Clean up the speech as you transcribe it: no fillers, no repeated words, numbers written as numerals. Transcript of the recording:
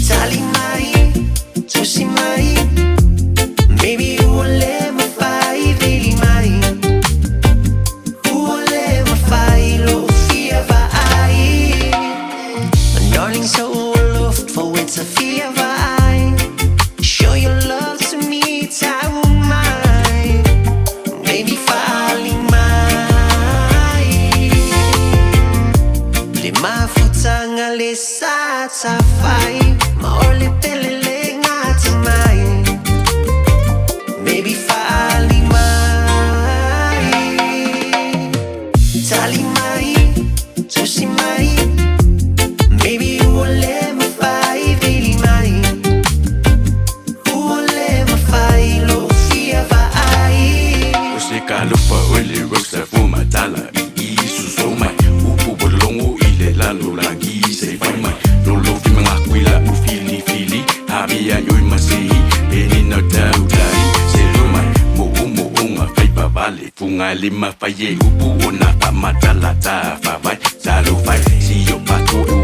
Tali mai, Tusi mai, maybe you will let mafai, Vili Mai, who will let mafai, Lolofi, Avea. Darling, so aloft for it's a faavae. Show your love to me, tautai, maybe Vili Mai, le mafutaga le tautai. Pele gata mai, maybe Vili Mai, Tali mai, Tusi mai, maybe you will let mafai, Vili Mai, who will let mafai, Lolofi, Avea. Ose kalofa ole rosa fuamatala Iso mai upu bolongo ile lalolagi se faimai Lolofi magaku filifili Avea yoi masehi Penina tautai se mai Moomooga faivavale funga le mafai upu ona faamatala faavae Talofae sio fatue